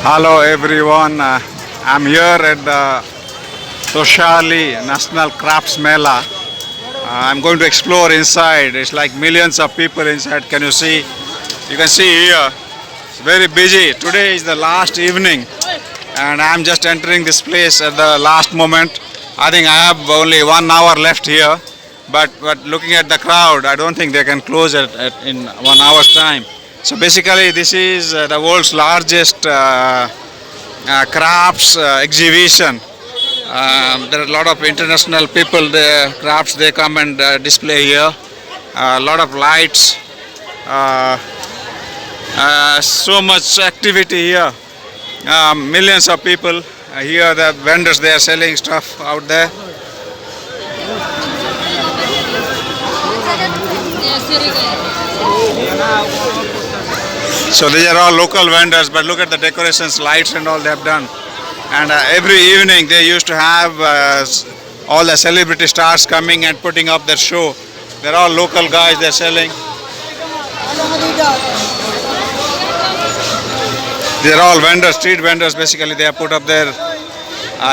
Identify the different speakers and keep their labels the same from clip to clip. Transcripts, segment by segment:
Speaker 1: Hello everyone, I'm here at the Toshali National Crafts Mela. I'm going to explore inside. It's like millions of people inside. Can you see? You can see here. It's very busy. Today is the last evening and I'm just entering this place at the last moment. I think I have only 1 hour left here. But looking at the crowd, I don't think they can close it in 1 hour's time. So basically, this is the world's largest crafts exhibition. There are a lot of international people, the crafts they come and display here. A lot of lights, so much activity here. Millions of people here. The vendors they are selling stuff out there. So these are all local vendors, but look at the decorations, lights and all they have done. And every evening they used to have all the celebrity stars coming and putting up their show. They're all local guys, they're selling. They're all vendors, street vendors basically. They have put up their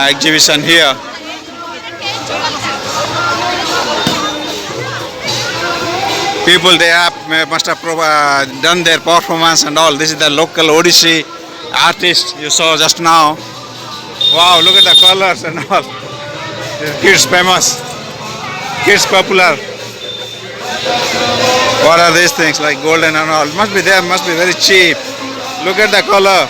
Speaker 1: exhibition here. People they must have done their performance and all. This is the local Odissi artist you saw just now. Wow, look at the colors and all. Kids famous, kids popular. What are these things like golden and all? Must be there, must be very cheap. Look at the color.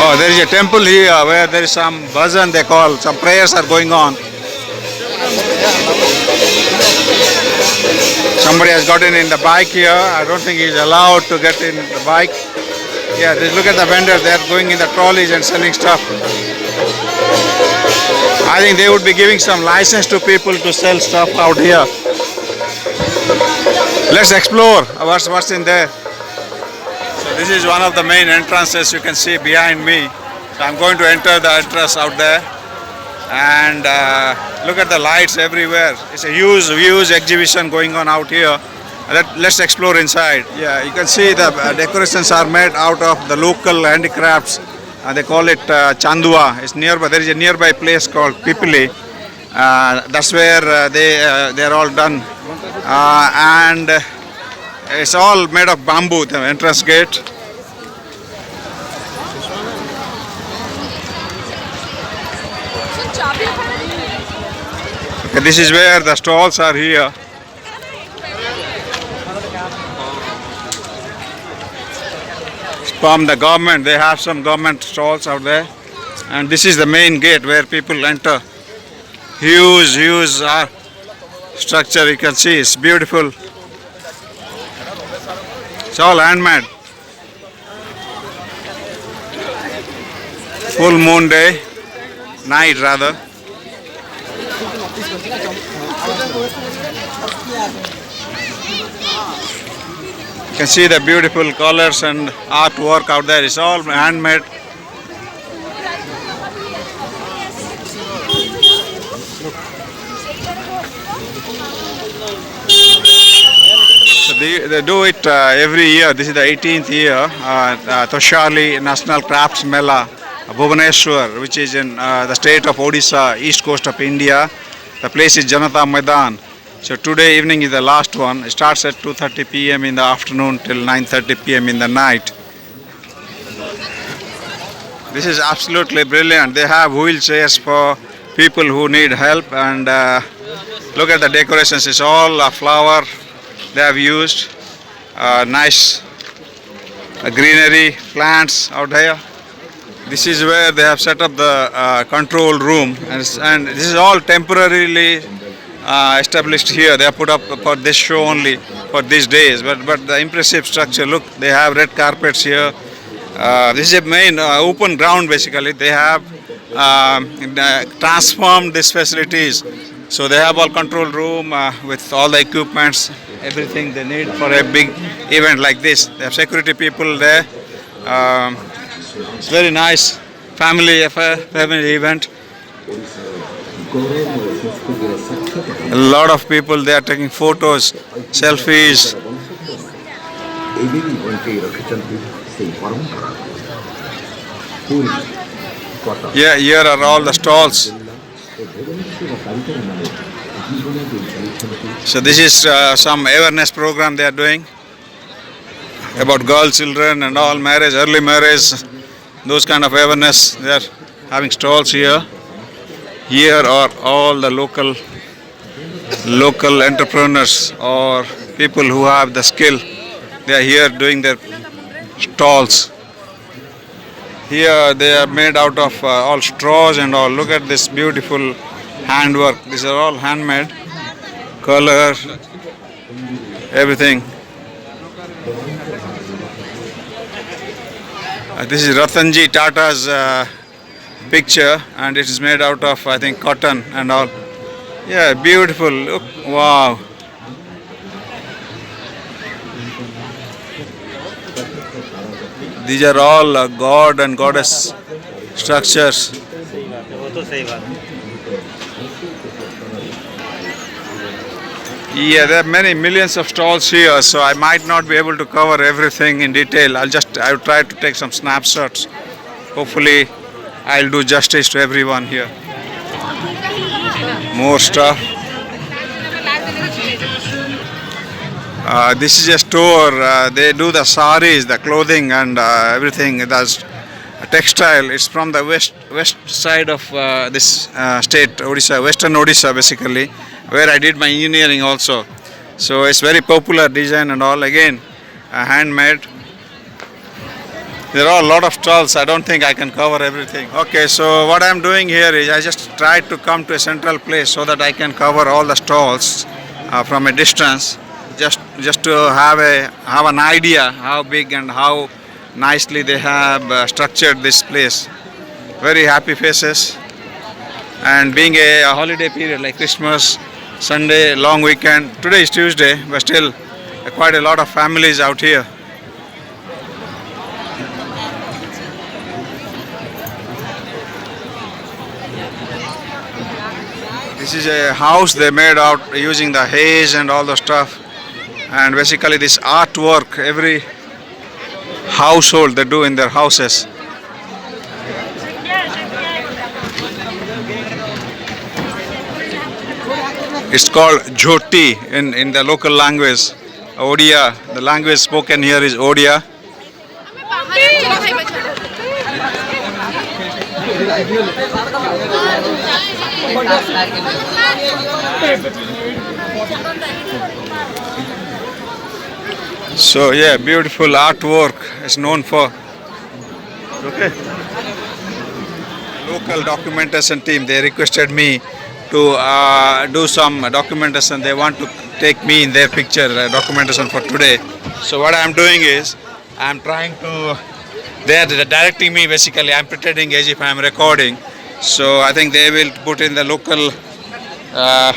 Speaker 1: Oh, there is a temple here where there is some bhajan they call. Some prayers are going on. Somebody has gotten in the bike here. I don't think he's allowed to get in the bike. Yeah, look at the vendors. They are going in the trolleys and selling stuff. I think they would be giving some license to people to sell stuff out here. Let's explore what's in there. So this is one of the main entrances you can see behind me. So I'm going to enter the entrance out there. And look at the lights everywhere. It's a huge exhibition going on out here. Let's explore inside. Yeah, you can see the decorations are made out of the local handicrafts. They call it Chandua. It's nearby. There is a nearby place called Pipili. That's where they are all done. And it's all made of bamboo, the entrance gate. Okay, this is where the stalls are here. From the government, they have some government stalls out there. And this is the main gate where people enter. Huge structure you can see. It's beautiful. It's all handmade. Full moon day, night rather. You can see the beautiful colors and artwork out there. It's all handmade. So they do it every year. This is the 18th year. Toshali National Crafts Mela, Bhubaneswar, which is in the state of Odisha, east coast of India. The place is Janata Maidan. So today evening is the last one. It starts at 2:30 p.m. in the afternoon till 9:30 p.m. in the night. This is absolutely brilliant. They have wheelchairs for people who need help, and look at the decorations. It's all flower they have used. Nice greenery, plants out here. This is where they have set up the control room, and this is all temporarily established here. They are put up for this show only for these days. But the impressive structure. Look, they have red carpets here. This is a main open ground basically. They have transformed these facilities. So they have all control room with all the equipments, everything they need for a big event like this. They have security people there. It's very nice family affair, family event. A lot of people, they are taking photos, selfies. Yeah, here are all the stalls. So this is some awareness program they are doing about girl children and all marriage, early marriage, those kind of awareness. They are having stalls here. Here are all the local entrepreneurs or people who have the skill. They are here doing their stalls. Here they are made out of all straws and all. Look at this beautiful handwork. These are all handmade. Color, everything. This is Ratanji Tata's picture, and it is made out of, I think, cotton and all. Yeah, beautiful. Look, wow. These are all god and goddess structures. Yeah, there are many millions of stalls here, so I might not be able to cover everything in detail. I'll try to take some snapshots. Hopefully, I'll do justice to everyone here. More stuff. This is a store. They do the saris, the clothing, and everything. That's textile. It's from the west side of this state, Odisha, Western Odisha, basically, where I did my engineering also. So it's very popular design and all. Again, handmade. There are a lot of stalls. I don't think I can cover everything. Okay, so what I'm doing here is I just tried to come to a central place so that I can cover all the stalls from a distance, just to have an idea how big and how nicely they have structured this place. Very happy faces. And being a holiday period like Christmas, Sunday, long weekend. Today is Tuesday, but still quite a lot of families out here. This is a house they made out using the haze and all the stuff. And basically this artwork, every household they do in their houses. It's called Jhoti in the local language, Odia. The language spoken here is Odia. So yeah, beautiful artwork is known for. Okay. Local documentation team, they requested me to do some documentation. They want to take me in their picture documentation for today. So what I'm doing is I'm trying to. They are directing me basically. I'm pretending as if I'm recording. So I think they will put in the local. Yeah,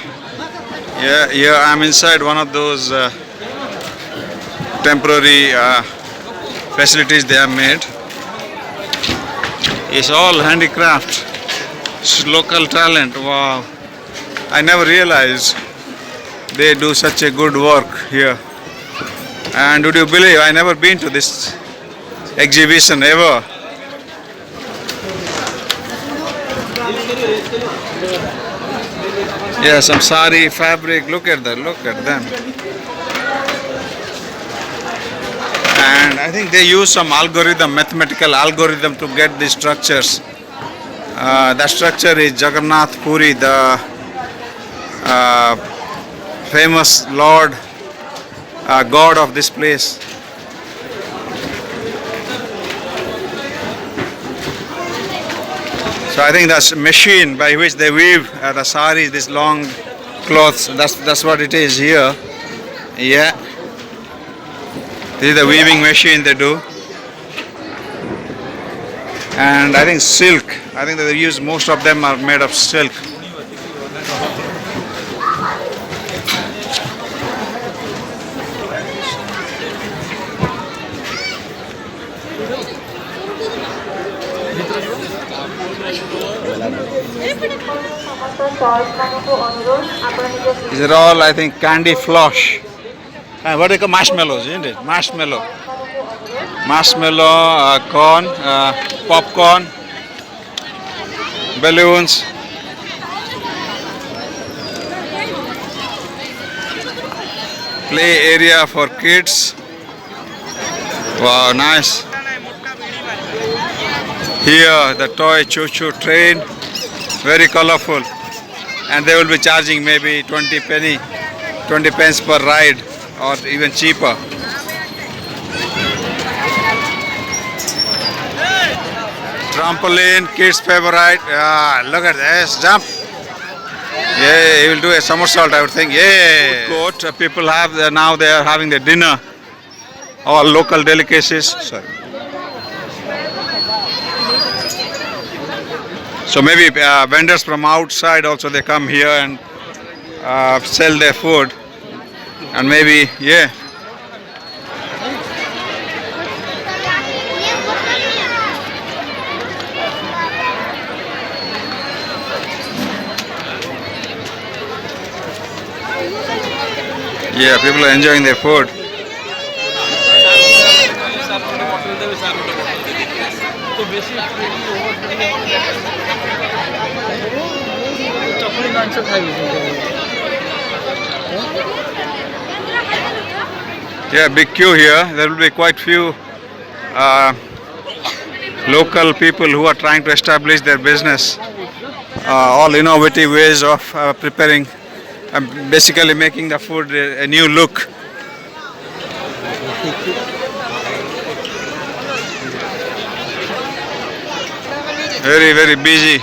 Speaker 1: I'm inside one of those temporary facilities they have made. It's all handicraft. It's local talent. Wow. I never realized they do such a good work here. And would you believe I never been to this exhibition ever. Yeah, some sari fabric. Look at that. Look at them. And I think they use some algorithm, mathematical algorithm to get these structures. That structure is Jagannath Puri, the famous Lord, God of this place. So I think that's a machine by which they weave the saris, these long cloths. That's what it is here. Yeah. This is the weaving machine they do. And I think silk. I think that they use, most of them are made of silk. These are all, I think, candy floss. What do you call marshmallows, isn't it? Marshmallow, corn, popcorn, balloons. Play area for kids. Wow, nice. Here, the toy choo-choo train, very colorful. And they will be charging maybe 20 pence per ride or even cheaper. Trampoline, kids' favorite. Look at this, jump. Yeah, he will do a somersault, I would think. Yeah. Court, people have now they are having their dinner. All local delicacies. Sorry. So maybe vendors from outside also they come here and sell their food, and maybe yeah. Yeah, people are enjoying their food. Yeah, big queue here. There will be quite few local people who are trying to establish their business. All innovative ways of preparing, basically making the food a new look. Very, very busy.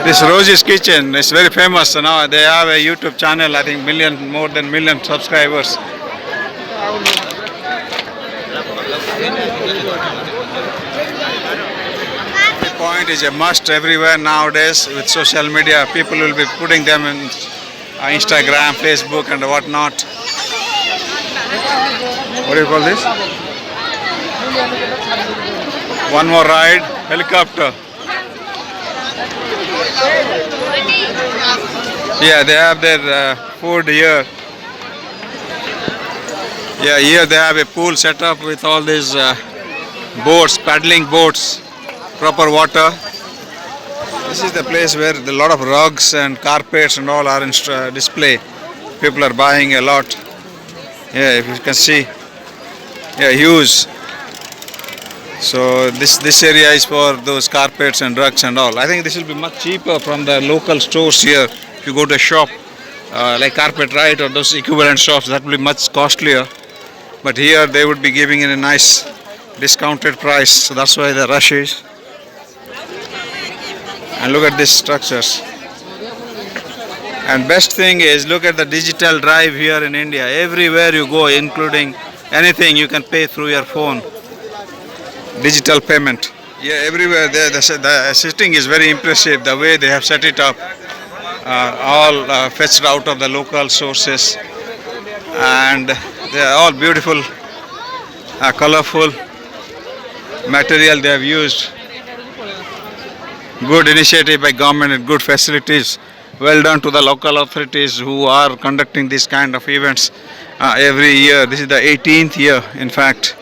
Speaker 1: This Rosie's Kitchen is very famous now. They have a YouTube channel, I think more than million subscribers. The point is a must everywhere nowadays with social media. People will be putting them in Instagram, Facebook and whatnot. What do you call this? One more ride, helicopter. Yeah, they have their food here. Yeah, here they have a pool set up with all these boats, paddling boats, proper water. This is the place where a lot of rugs and carpets and all are in display. People are buying a lot. Yeah, if you can see, yeah, huge. So this area is for those carpets and rugs and all. I think this will be much cheaper from the local stores here. If you go to a shop like Carpet Right or those equivalent shops, that will be much costlier. But here they would be giving in a nice discounted price. So that's why the rush is. And look at these structures. And best thing is, look at the digital drive here in India. Everywhere you go, including anything, you can pay through your phone. Digital payment. Yeah, everywhere there. The setting is very impressive. The way they have set it up, all fetched out of the local sources, and they are all beautiful, colorful material they have used. Good initiative by government and good facilities. Well done to the local authorities who are conducting this kind of events every year. This is the 18th year, in fact.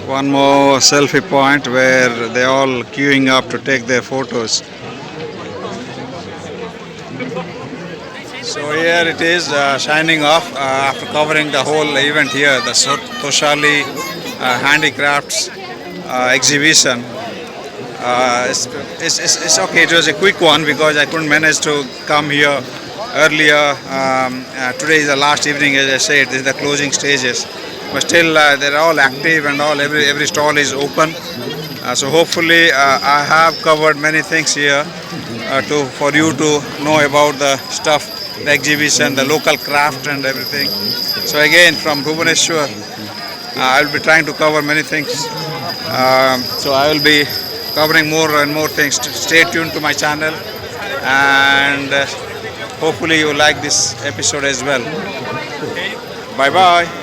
Speaker 1: One more selfie point where they all queuing up to take their photos. So here it is, shining off after covering the whole event here, the Toshali Handicrafts exhibition. It's okay, it was a quick one because I couldn't manage to come here earlier. Today is the last evening, as I said, this is the closing stages. But still they're all active and all, every stall is open. So hopefully I have covered many things here for you to know about the stuff, the exhibition, the local craft and everything. So again, from Bhubaneswar, I will be trying to cover many things. So I will be covering more and more things. Stay tuned to my channel, and hopefully you like this episode as well. Bye bye.